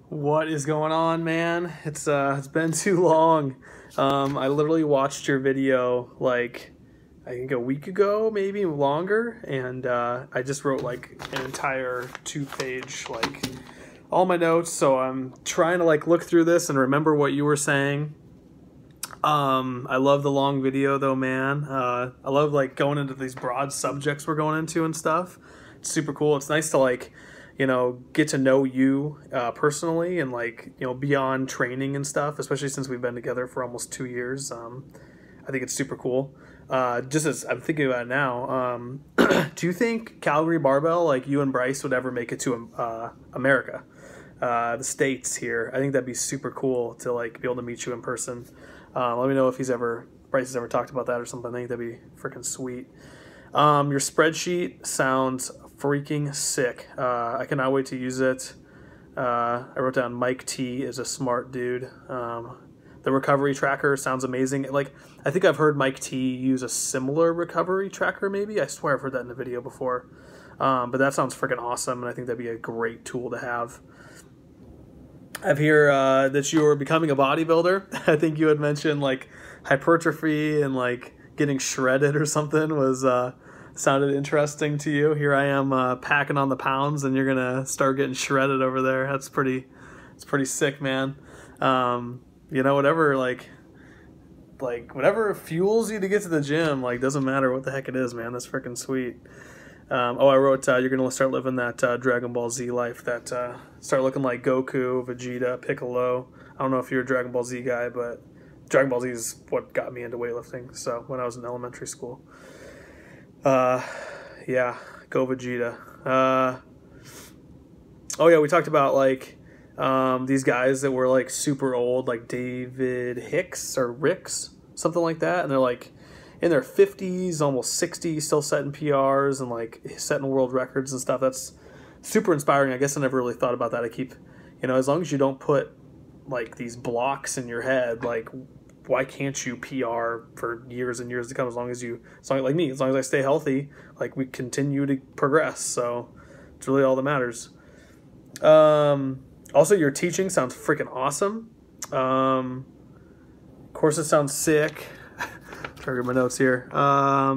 What is going on, man? It's been too long. I literally watched your video like I think a week ago, maybe longer, and I just wrote like an entire 2-page like all my notes. So I'm trying to like look through this and remember what you were saying. I love the long video though, man. I love like going into these broad subjects we're going into and stuff. It's super cool. It's nice to like, get to know you personally and like, beyond training and stuff, especially since we've been together for almost 2 years. I think it's super cool. Just as I'm thinking about it now, do you think Calgary Barbell, like you and Bryce, would ever make it to America, the States here? I think that'd be super cool to like be able to meet you in person. Let me know if Bryce has ever talked about that or something. I think that'd be freaking sweet. Your spreadsheet sounds freaking sick. I cannot wait to use it. I wrote down Mike T is a smart dude. The recovery tracker sounds amazing. Like, I think I've heard Mike T use a similar recovery tracker, maybe. I swear I've heard that in a video before. But that sounds freaking awesome, and I think that'd be a great tool to have. I've heard that you were becoming a bodybuilder. I think you had mentioned like hypertrophy and like getting shredded or something was sounded interesting to you. Here I am packing on the pounds, and you're gonna start getting shredded over there. It's pretty sick, man. Whatever whatever fuels you to get to the gym, like doesn't matter what the heck it is, man. That's freaking sweet. I wrote you're gonna start living that Dragon Ball Z life, that start looking like Goku, Vegeta, Piccolo. I don't know if you're a Dragon Ball Z guy, but Dragon Ball Z is what got me into weightlifting. So when I was in elementary school, yeah, go Vegeta. We talked about like these guys that were like super old, like David Hicks or Ricks, something like that, and they're like in their 50s, almost 60, still setting PRs and like setting world records and stuff. That's super inspiring. I guess I never really thought about that. I keep, as long as you don't put like these blocks in your head, like why can't you PR for years and years to come? As long as like me, as long as I stay healthy, like we continue to progress. So it's really all that matters. Also, your teaching sounds freaking awesome. Courses sound sick. Trying to get my notes here. I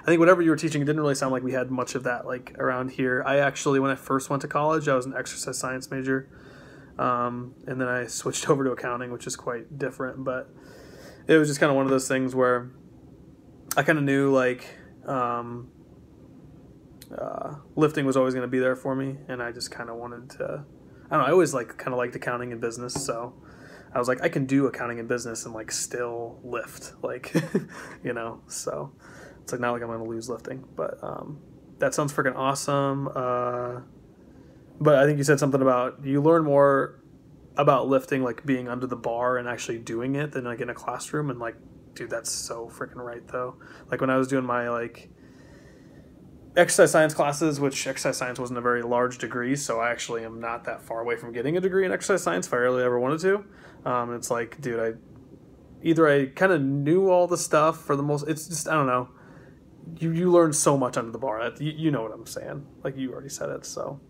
think whatever you were teaching, it didn't really sound like we had much of that like around here. I actually, when I first went to college, I was an exercise science major. And then I switched over to accounting, which is quite different, but it was just kind of one of those things where I kind of knew like lifting was always going to be there for me, and I just kind of wanted to, I don't know, I always like kind of liked accounting and business, so I was like, I can do accounting and business and like still lift, like, so it's like not like I'm going to lose lifting, but that sounds freaking awesome. But I think you said something about you learn more about lifting, like being under the bar and actually doing it than like in a classroom. And like, dude, that's so freaking right though. Like when I was doing my like exercise science classes, which exercise science wasn't a very large degree, so I actually am not that far away from getting a degree in exercise science if I really ever wanted to. It's like, dude, I kind of knew all the stuff for the most. It's just, I don't know. You learn so much under the bar. You know what I'm saying. Like you already said it, so.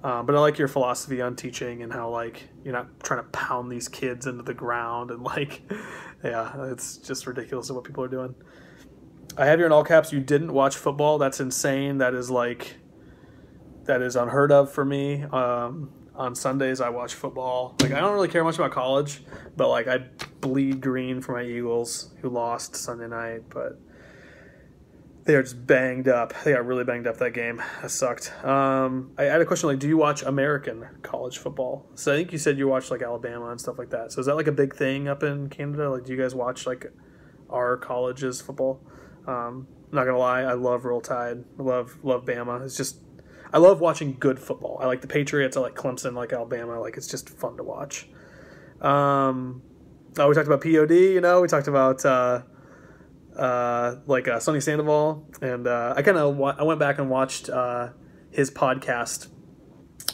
But I like your philosophy on teaching and how like you're not trying to pound these kids into the ground and like, yeah, it's just ridiculous what people are doing. I have here in all caps, you didn't watch football. That's insane. That is unheard of for me. On Sundays, I watch football. Like, I don't really care much about college, but like I bleed green for my Eagles, who lost Sunday night, but they are just banged up. They got really banged up that game. That sucked. I had a question, like, do you watch American college football? So I think you said you watch like Alabama and stuff like that. So is that like a big thing up in Canada? Like, do you guys watch like our college's football? I'm not gonna lie, I love Roll Tide. I love Bama. It's just, I love watching good football. I like the Patriots. I like Clemson. I like Alabama. Like, it's just fun to watch. We talked about POD. We talked about Sonny Sandoval, and I went back and watched his podcast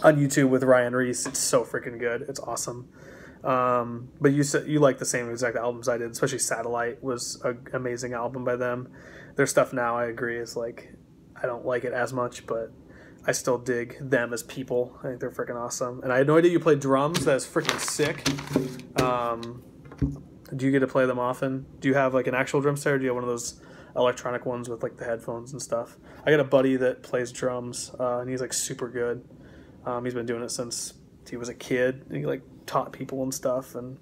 on YouTube with Ryan Reese. It's so freaking good. It's awesome. But you said you like the same exact albums I did, especially Satellite was an amazing album by them. Their stuff now, I agree, is like, I don't like it as much, but I still dig them as people. I think they're freaking awesome. And I had no idea you played drums. That's freaking sick. Do you get to play them often? Do you have like an actual drum set, or do you have one of those electronic ones with like the headphones and stuff? I got a buddy that plays drums, and he's like super good. He's been doing it since he was a kid, and he like taught people and stuff. And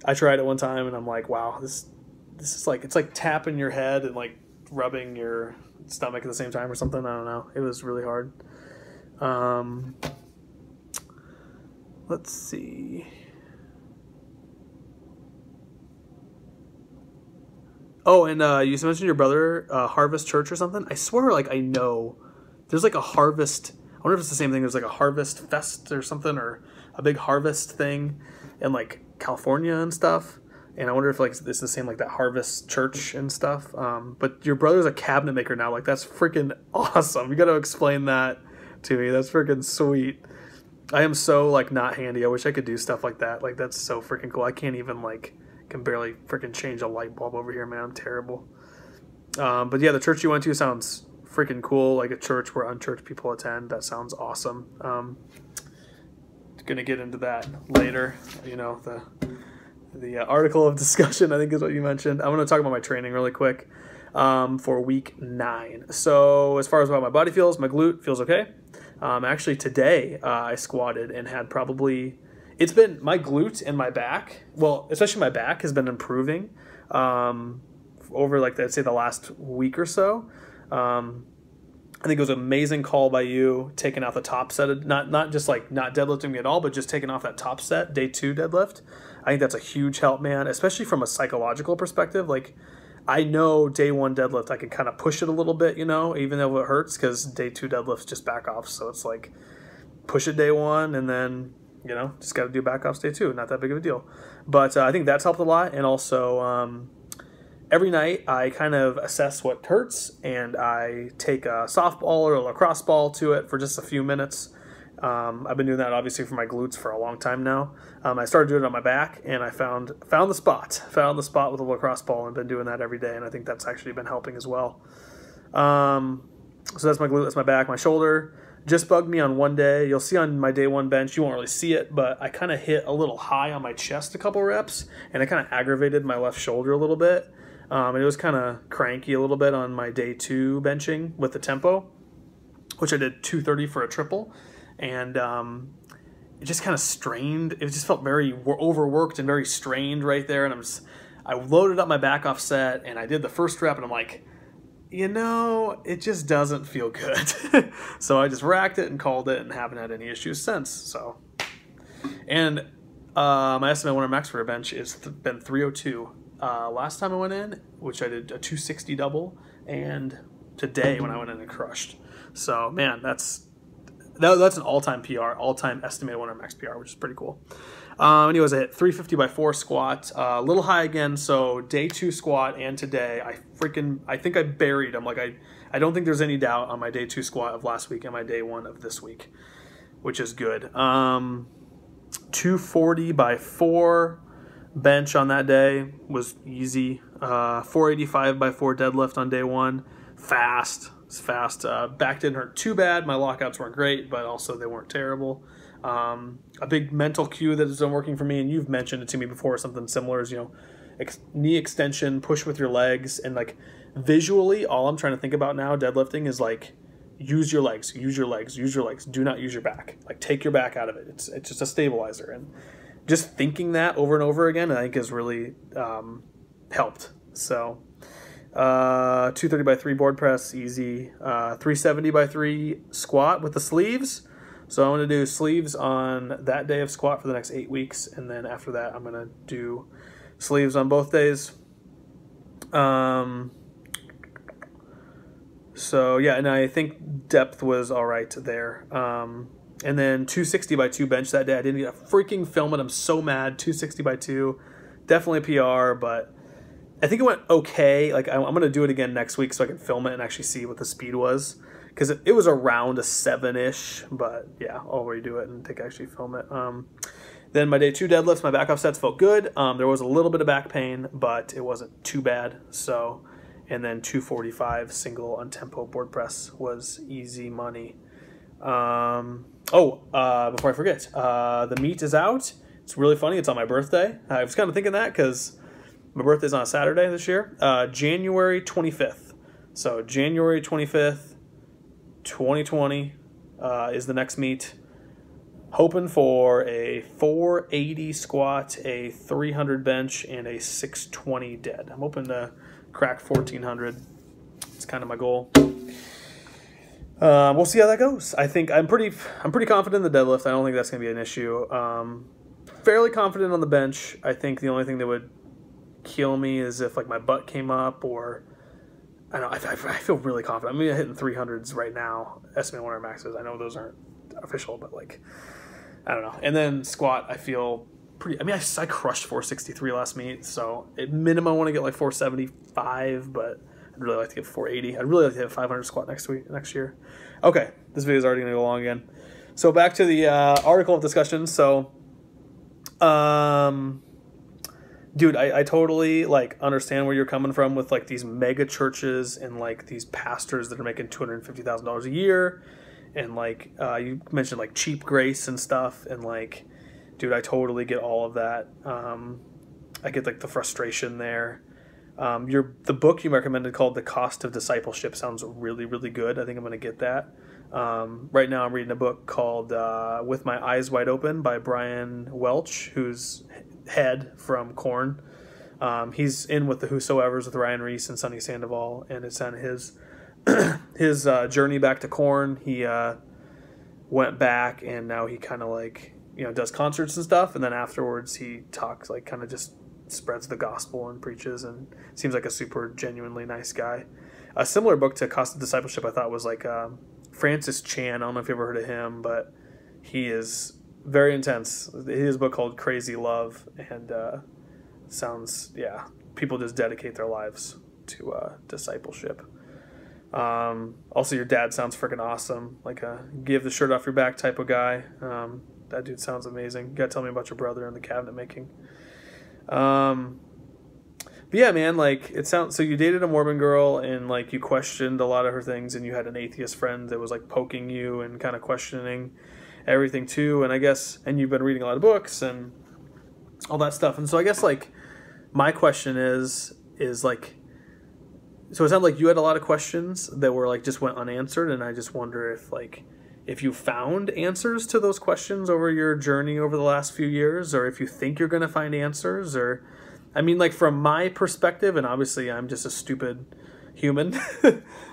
I tried it one time, and I'm like, wow, this is like, it's like tapping your head and like rubbing your stomach at the same time or something. I don't know. It was really hard. Let's see. Oh, and you mentioned your brother, Harvest Church or something. I swear, like, I know there's like a harvest. I wonder if it's the same thing. There's like a harvest fest or something, or a big harvest thing in like California and stuff. And I wonder if like it's the same, like that Harvest Church and stuff. But your brother's a cabinet maker now. Like, that's freaking awesome. You got to explain that to me. That's freaking sweet. I am so like not handy. I wish I could do stuff like that. Like, that's so freaking cool. I can't even like, can barely freaking change a light bulb over here, man. I'm terrible. But yeah, the church you went to sounds freaking cool. Like a church where unchurched people attend. That sounds awesome. Gonna get into that later. You know, the article of discussion, I think, is what you mentioned. I'm gonna talk about my training really quick for week 9. So as far as how my body feels, my glute feels okay. Actually today I squatted and had probably, it's been my glute and my back, well, especially my back has been improving over like, I'd say the last week or so. I think it was an amazing call by you, taking out the top set, of, not just like not deadlifting me at all, but just taking off that top set, day 2 deadlift. I think that's a huge help, man, especially from a psychological perspective. Like, I know day 1 deadlift, I can kind of push it a little bit, you know, even though it hurts, because day 2 deadlifts just back off. So it's like, push it day 1 and then, you know, just got to do back offs day 2. Not that big of a deal. But I think that's helped a lot. And also, every night I kind of assess what hurts, and I take a softball or a lacrosse ball to it for just a few minutes. I've been doing that obviously for my glutes for a long time now. I started doing it on my back, and I found the spot with a lacrosse ball, and been doing that every day, and I think that's actually been helping as well. So that's my glute, that's my back. My shoulder just bugged me on one day. You'll see on my day 1 bench, you won't really see it, but I kind of hit a little high on my chest a couple reps, and it kind of aggravated my left shoulder a little bit. And it was kind of cranky a little bit on my day 2 benching with the tempo, which I did 230 for a triple. And it just kind of strained. It just felt very overworked and very strained right there. And I loaded up my back off set, and I did the first rep, and I'm like, you know, it just doesn't feel good. So I just racked it and called it, and haven't had any issues since. So, and my estimate winter max for a bench has been 302. Last time I went in, which I did a 260 double, and today when I went in and crushed. So man, that's an all-time PR, all-time estimated winter max PR, which is pretty cool. Anyways, I hit 350 by 4 squat, a little high again. So day 2 squat and today, I think I buried them. Like I don't think there's any doubt on my day 2 squat of last week and my day 1 of this week, which is good. 240 by 4 bench on that day was easy. 485 by 4 deadlift on day 1, fast. It's fast. Back didn't hurt too bad. My lockouts weren't great, but also they weren't terrible. A big mental cue that has been working for me, and you've mentioned it to me before, something similar, is, you know, knee extension, push with your legs, and like visually, all I'm trying to think about now deadlifting is like, use your legs, use your legs, use your legs. Do not use your back. Like, take your back out of it. It's just a stabilizer. And just thinking that over and over again, I think has really helped. So 230 by 3 board press, easy. 370 by 3 squat with the sleeves. So I'm going to do sleeves on that day of squat for the next 8 weeks, and then after that I'm going to do sleeves on both days. So yeah, and I think depth was all right there. And then 260 by 2 bench that day. I didn't get a freaking film it. I'm so mad. 260 by 2, definitely a PR, but I think it went okay. Like, I'm going to do it again next week so I can film it and actually see what the speed was, because it was around a 7-ish, but yeah, I'll redo it and actually film it. Then my day 2 deadlifts, my back offsets felt good. There was a little bit of back pain, but it wasn't too bad. So, and then 245 single on tempo board press was easy money. Before I forget, the meat is out. It's really funny. It's on my birthday. I was kind of thinking that because my birthday's on a Saturday this year. January 25th. So January 25th, 2020 is the next meet. Hoping for a 480 squat, a 300 bench, and a 620 dead. I'm hoping to crack 1400. It's kind of my goal. We'll see how that goes. I think I'm pretty confident in the deadlift. I don't think that's going to be an issue. Fairly confident on the bench. I think the only thing that would kill me is if like my butt came up, or I don't know. I feel really confident. I'm hitting 300s right now. Estimated 100 maxes. I know those aren't official, but like I don't know. And then squat, I feel pretty. I mean, I crushed 463 last meet, so at minimum I want to get like 475, but I'd really like to get 480. I'd really like to hit 500 squat next year. Okay, this video is already going to go long again. So back to the article of discussion. So, dude, I totally like understand where you're coming from with like these mega churches and like these pastors that are making $250,000 a year, and like you mentioned like cheap grace and stuff, and like, dude, I totally get all of that. I get like the frustration there. The book you recommended called The Cost of Discipleship sounds really, really good. I think I'm going to get that. Right now I'm reading a book called With My Eyes Wide Open by Brian Welch, who's head from Korn. He's in with the Whosoevers with Ryan Reese and Sonny Sandoval, and it's on his journey back to Korn. He went back, and now he kind of like, does concerts and stuff, and then afterwards he talks like kind of just spreads the gospel and preaches, and seems like a super genuinely nice guy. A similar book to Cost of Discipleship I thought was like Francis Chan. I don't know if you ever heard of him, but he is very intense. He has a book called Crazy Love, and people just dedicate their lives to discipleship. Also, your dad sounds freaking awesome, like a give the shirt off your back type of guy. That dude sounds amazing. You gotta tell me about your brother and the cabinet making. But yeah, man, like it sounds, so you dated a Mormon girl and like you questioned a lot of her things, and you had an atheist friend that was like poking you and kind of questioning everything too. And I guess, and you've been reading a lot of books and all that stuff. And so I guess like my question is like, so it sounded like you had a lot of questions that were like just went unanswered. And I just wonder if you found answers to those questions over your journey over the last few years, or if you think you're going to find answers, or, I mean, like from my perspective, and obviously I'm just a stupid human,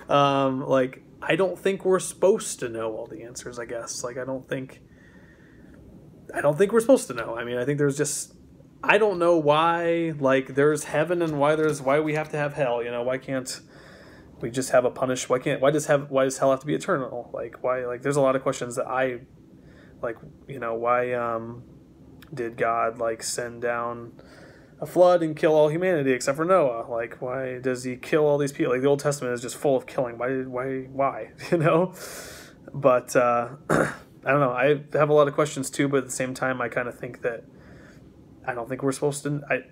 like, I don't think we're supposed to know all the answers, I guess. Like, I don't think we're supposed to know. I mean, I think there's just, I don't know why, like, there's heaven and why we have to have hell, why can't we just have a punish? Why does hell have to be eternal? Like, why? Like, there's a lot of questions that I like. Why did God like send down a flood and kill all humanity except for Noah? Like, why does He kill all these people? Like, the Old Testament is just full of killing. Why? But I don't know. I have a lot of questions too, but at the same time, I kind of think that I don't think we're supposed to. I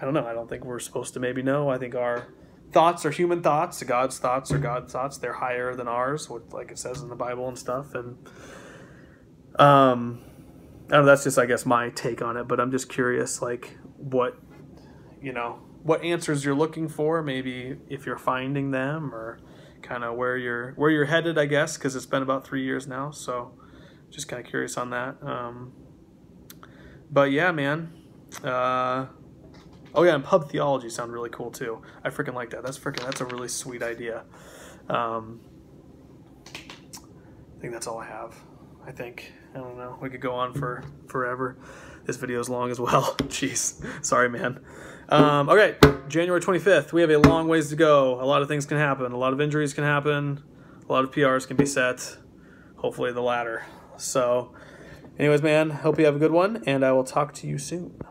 don't know. I don't think we're supposed to maybe know. I think our thoughts are human thoughts. God's thoughts are God's thoughts. They're higher than ours, like it says in the Bible and stuff. And I don't know, that's just, I guess, my take on it. But I'm just curious, like, what answers you're looking for. Maybe if you're finding them, or kind of where you're headed, I guess, because it's been about 3 years now. So just kind of curious on that. But yeah, man. Oh yeah, and pub theology sound really cool too. I freaking like that. That's a really sweet idea. I think that's all I have. I don't know. We could go on for forever. This video is long as well. Jeez. Sorry, man. Okay, January 25th. We have a long ways to go. A lot of things can happen. A lot of injuries can happen. A lot of PRs can be set. Hopefully the latter. So anyways, man, hope you have a good one, and I will talk to you soon.